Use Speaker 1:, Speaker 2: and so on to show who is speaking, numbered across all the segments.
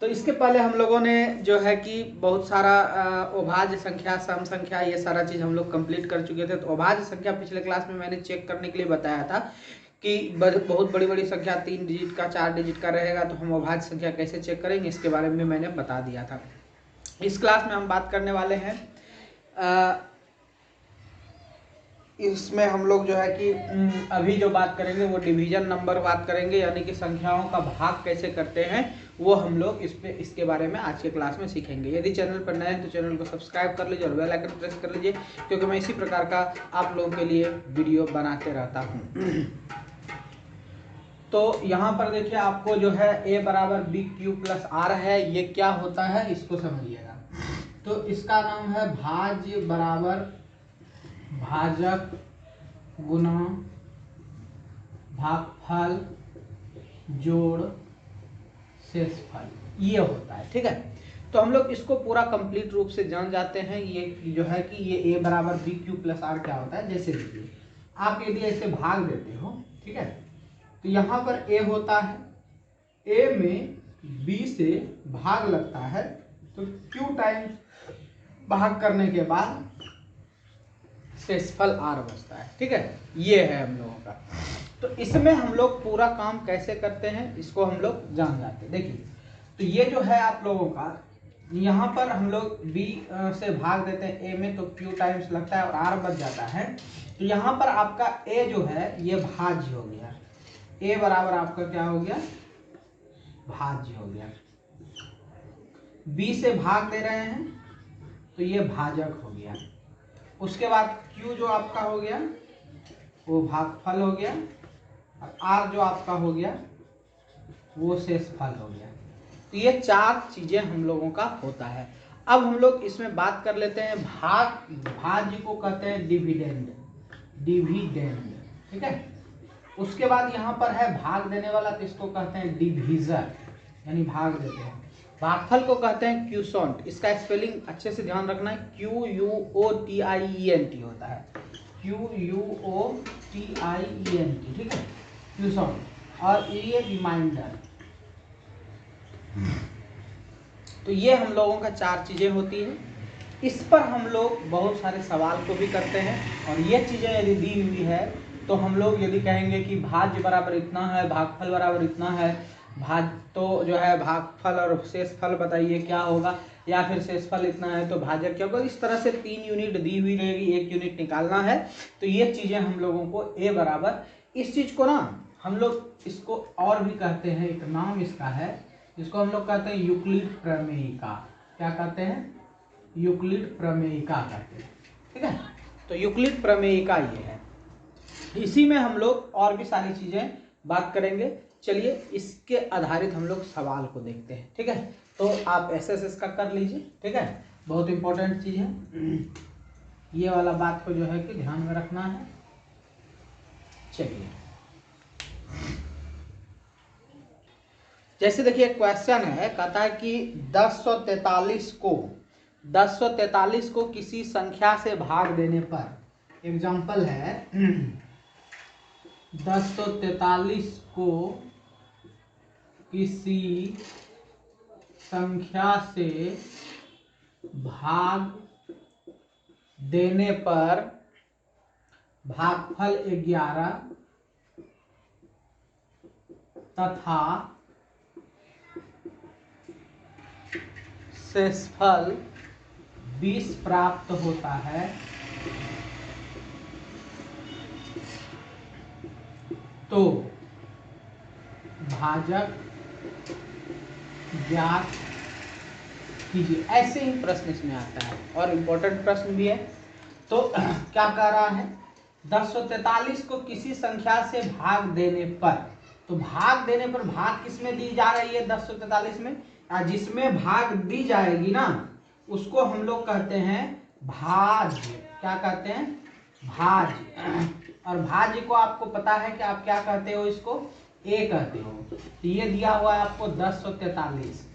Speaker 1: तो इसके पहले हम लोगों ने जो है कि बहुत सारा अभाज्य संख्या, सम संख्या, ये सारा चीज़ हम लोग कंप्लीट कर चुके थे। तो अभाज्य संख्या पिछले क्लास में मैंने चेक करने के लिए बताया था कि बहुत बड़ी बड़ी संख्या 3 डिजिट का 4 डिजिट का रहेगा तो हम अभाज्य संख्या कैसे चेक करेंगे, इसके बारे में मैंने बता दिया था। इस क्लास में हम बात करने वाले हैं इसमें हम लोग जो है कि अभी जो बात करेंगे वो डिवीजन नंबर बात करेंगे, यानी कि संख्याओं का भाग कैसे करते हैं वो हम लोग इसके बारे में आज के क्लास में सीखेंगे। यदि चैनल पर नए हैं तो चैनल को सब्सक्राइब कर लीजिए और बेल आइकन प्रेस कर लीजिए, क्योंकि मैं इसी प्रकार का आप लोगों के लिए वीडियो बनाते रहता हूँ। तो यहाँ पर देखिए आपको जो है a बराबर बी क्यू प्लस आर है, ये क्या होता है इसको समझिएगा। तो इसका नाम है भाज्य बराबर भाजक गुना भागफल जोड़ शेषफल, ये होता है। ठीक है, तो हम लोग इसको पूरा कंप्लीट रूप से जान जाते हैं। ये जो है कि ये a बराबर बी क्यू प्लस आर क्या होता है। जैसे देखिए आप यदि ऐसे भाग देते हो, ठीक है, तो यहाँ पर a होता है, a में b से भाग लगता है तो q टाइम्स भाग करने के बाद शेषफल r बचता है। ठीक है, ये है हम लोगों का। तो इसमें हम लोग पूरा काम कैसे करते हैं इसको हम लोग जान जाते हैं। देखिए तो ये जो है आप लोगों का, यहाँ पर हम लोग b से भाग देते हैं a में तो q टाइम्स लगता है और r बच जाता है। तो यहाँ पर आपका a जो है ये भाज्य हो गया, a बराबर आपका क्या हो गया, भाज्य हो गया। b से भाग दे रहे हैं तो ये भाजक हो गया। उसके बाद q जो आपका हो गया वो भागफल हो गया और r जो आपका हो गया वो शेषफल हो गया। तो ये 4 चीजें हम लोगों का होता है। अब हम लोग इसमें बात कर लेते हैं भाज्य को कहते हैं डिविडेंड, डिविडेंड। ठीक है, उसके बाद यहाँ पर है भाग देने वाला, तो इसको कहते हैं डिवीजर, यानी भाग देते हैं। भागफल को कहते हैं क्यूसॉन्ट, इसका स्पेलिंग अच्छे से ध्यान रखना है, QUOTIENT होता है, QUOTIENT। ठीक है, क्यूसॉन्ट। और ये रिमाइंडर। तो ये हम लोगों का 4 चीजें होती है। इस पर हम लोग बहुत सारे सवाल को भी करते हैं और ये चीजें यदि दी हुई है तो हम लोग यदि कहेंगे कि भाज्य बराबर इतना है, भागफल बराबर इतना है, तो जो है भागफल और शेषफल बताइए क्या होगा, या फिर शेषफल इतना है तो भाजक क्या होगा। इस तरह से 3 यूनिट दी हुई रहेगी, 1 यूनिट निकालना है। तो ये चीजें हम लोगों को a बराबर, इस चीज को ना हम लोग इसको और भी कहते हैं, एक नाम इसका है, जिसको हम लोग कहते हैं यूक्लिड प्रमेयिका। क्या कहते हैं, यूक्लिड प्रमेयिका कहते हैं। ठीक है, तो यूक्लिड प्रमेयिका ये है। इसी में हम लोग और भी सारी चीजें बात करेंगे। चलिए इसके आधारित हम लोग सवाल को देखते हैं। ठीक है, तो आप एसएसएस का कर लीजिए। ठीक है, बहुत इंपॉर्टेंट चीज है, ये वाला बात को जो है कि ध्यान में रखना है। चलिए जैसे देखिए क्वेश्चन है, कहता है कि 1043 को किसी संख्या से भाग देने पर, एग्जाम्पल है 1043 को किसी संख्या से भाग देने पर भागफल 11 तथा शेषफल 20 प्राप्त होता है, तो भाजक ज्ञात कीजिए। ऐसे ही प्रश्न इसमें आता है और इम्पोर्टेंट प्रश्न भी है। तो क्या कह रहा है, 1043 को किसी संख्या से भाग देने पर, तो भाग देने पर भाग किसमें दी जा रही है 1043 में, जिसमें भाग दी जाएगी ना उसको हम लोग कहते हैं भाज्य। क्या कहते हैं, भाज्य। और भाज्य को आपको पता है कि आप क्या कहते हो, इसको a कहते हो। तो ये दिया हुआ है आपको 1043,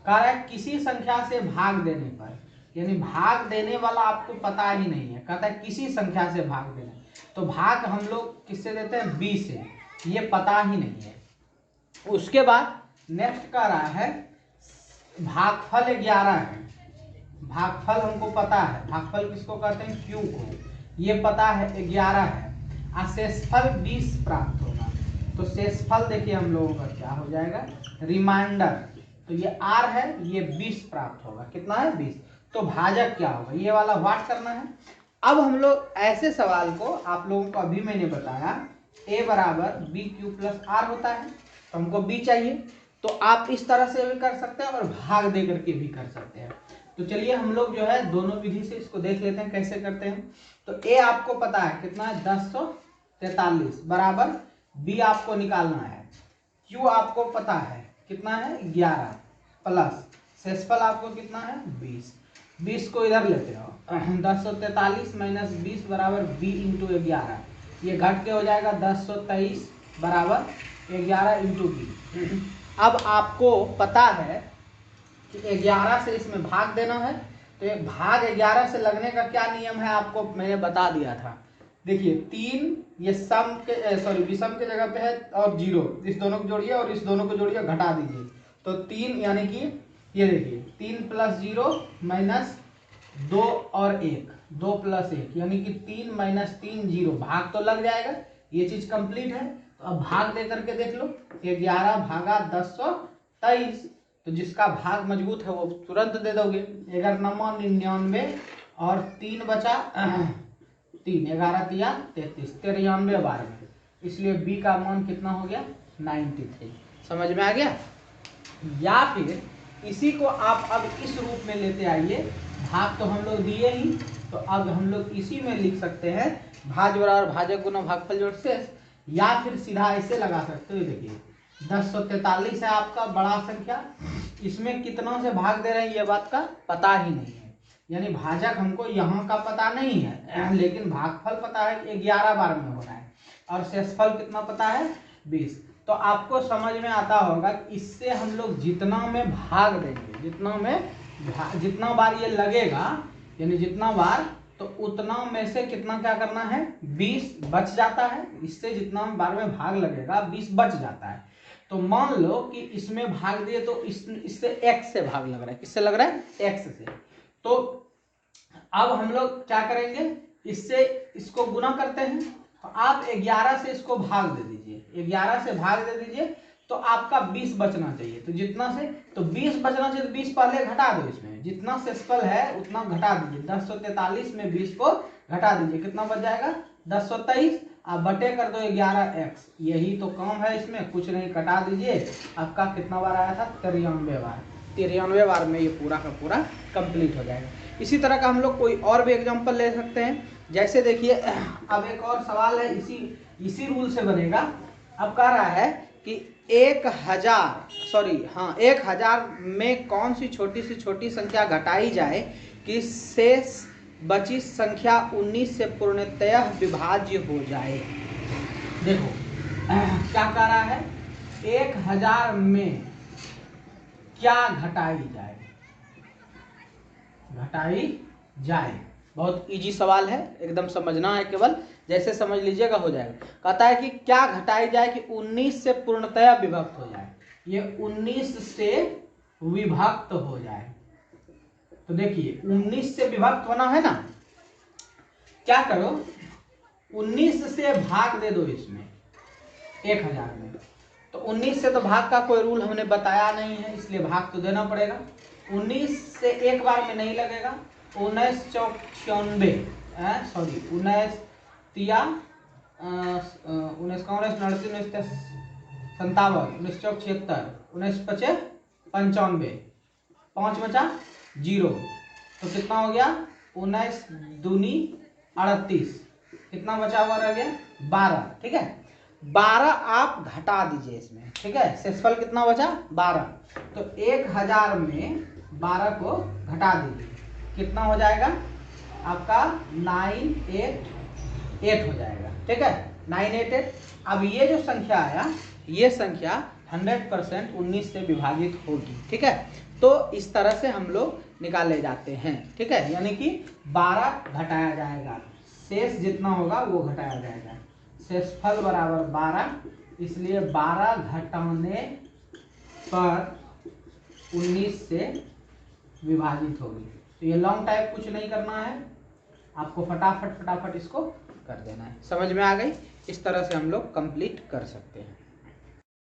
Speaker 1: कह रहा है किसी संख्या से भाग देने पर, यानी भाग देने वाला आपको पता ही नहीं है, कहता है किसी संख्या से भाग देना। तो भाग हम लोग किससे देते हैं, b से, ये पता ही नहीं है। उसके बाद नेक्स्ट कह रहा है भागफल 11 है, भागफल हमको पता है, भागफल किसको कहते हैं, क्यू को, ये पता है 11 है, और शेषफल 20 प्राप्त होगा। तो शेषफल देखिए हम लोगों का क्या हो जाएगा, रिमाइंडर, तो ये r है, ये 20 प्राप्त होगा, कितना है 20। तो भाजक क्या होगा, ये वाला व्हाट करना है। अब हम लोग ऐसे सवाल को, आप लोगों को अभी मैंने बताया a बराबर बी क्यू प्लस आर होता है, तो हमको b चाहिए, तो आप इस तरह से भी कर सकते हैं और भाग दे करके भी कर सकते हैं। तो चलिए हम लोग जो है दोनों विधि से इसको देख लेते हैं कैसे करते हैं। तो a आपको पता है कितना है 1043 बराबर b आपको निकालना है, q आपको पता है कितना है 11 प्लस शेषफल आपको कितना है 20, 20 को इधर लेते हो 1043 माइनस 20 बराबर b इंटू 11, ये घट के हो जाएगा 1023 बराबर 11 इंटू बी। अब आपको पता है कि 11 से इसमें भाग देना है, तो एक भाग 11 से लगने का क्या नियम है आपको मैंने बता दिया था। देखिए 3 ये सम के सॉरी विषम के जगह पे है और 0, इस दोनों को जोड़िए और इस दोनों को जोड़िए, घटा दीजिए, तो 3 यानी कि ये देखिए 3 प्लस 0 माइनस 2 और 1, 2 प्लस 1 यानी कि 3 माइनस 3 0, भाग तो लग जाएगा, ये चीज कंप्लीट है। तो अब भाग दे करके देख लो, 11 भागा 1023, तो जिसका भाग मजबूत है वो तुरंत दे दोगे, 1199 और 3 बचा 3, 11 तिया 33, 93 बार में, इसलिए b का मान कितना हो गया 93। समझ में आ गया। या फिर इसी को आप अब इस रूप में लेते आइए, भाग तो हम लोग दिए ही, तो अब हम लोग इसी में लिख सकते हैं भाज बराबर भाजक गुना भागफल जोड़ शेष, या फिर सीधा ऐसे लगा सकते हो। देखिए 1043 है आपका बड़ा संख्या, इसमें कितना से भाग दे रहे हैं ये बात का पता ही नहीं है, यानी भाजक हमको यहाँ का पता नहीं है, लेकिन भागफल पता है कि 11 बार में हो रहा है, और शेषफल कितना पता है 20। तो आपको समझ में आता होगा कि इससे हम लोग जितना में भाग देंगे, जितना बार ये लगेगा, यानी जितना बार, तो उतना में से कितना क्या करना है 20 बच जाता है, इससे जितना बार में भाग लगेगा 20 बच जाता है। तो मान लो कि इसमें भाग दिए तो इससे x से भाग लग रहा है, किससे लग रहा है x से, तो अब हम लोग क्या करेंगे, इससे इसको गुना करते हैं, तो आप 11 से इसको भाग दे दीजिए, 11 से भाग दे दीजिए, तो आपका 20 बचना चाहिए, तो जितना से तो 20 बचना चाहिए, तो 20 पहले घटा दो, इसमें जितना शेषफल है उतना घटा दीजिए, 1043 में 20 को घटा दीजिए, कितना बच जाएगा 1023, आप बटे कर दो 11x, यही तो काम है इसमें, कुछ नहीं, कटा दीजिए, आपका कितना बार आया था 93 बार, 93 बार में ये पूरा का पूरा कंप्लीट हो जाएगा। इसी तरह का हम लोग कोई और भी एग्जांपल ले सकते हैं, जैसे देखिए अब एक और सवाल है, इसी रूल से बनेगा। अब कह रहा है कि 1000 में कौन सी छोटी संख्या घटाई जाए कि शेष बची संख्या 19 से पूर्णतः विभाज्य हो जाए। देखो क्या कह रहा है, 1000 में क्या घटाई जाए, बहुत इजी सवाल है, एकदम समझना है, केवल जैसे समझ लीजिएगा हो जाएगा। कहता है कि क्या घटाई जाए कि 19 से पूर्णतया विभक्त हो जाए, ये 19 से विभक्त हो जाए। तो देखिए 19 से विभक्त होना है ना, क्या करो 19 से भाग दे दो इसमें 1000 में, तो 19 से तो भाग का कोई रूल हमने बताया नहीं है, इसलिए भाग तो देना पड़ेगा। 19 से एक बार में नहीं लगेगा, 19 चौक 96 सॉरी 19 तिया 19 का 19 99 19 57 19 चौक 76 19 पचे 95, 5 बचा 0, तो कितना हो गया 19 दूनी 38, कितना बचा हुआ रह गया 12, ठीक है 12 आप घटा दीजिए इसमें, ठीक है, शेषफल कितना बचा 12, तो 1000 में 12 को घटा दीजिए, कितना हो जाएगा आपका 988 हो जाएगा, ठीक है 988। अब ये जो संख्या आया, ये संख्या 100% 19 से विभाजित होगी, ठीक है, तो इस तरह से हम लोग निकाले जाते हैं, ठीक है, यानी कि 12 घटाया जाएगा, शेष जितना होगा वो घटाया जाएगा, शेषफल बराबर 12, इसलिए 12 घटाने पर 19 से विभाजित होगी। तो ये लॉन्ग टाइप कुछ नहीं करना है, आपको फटाफट इसको कर देना है। समझ में आ गई? इस तरह से हम लोग कंप्लीट कर सकते हैं।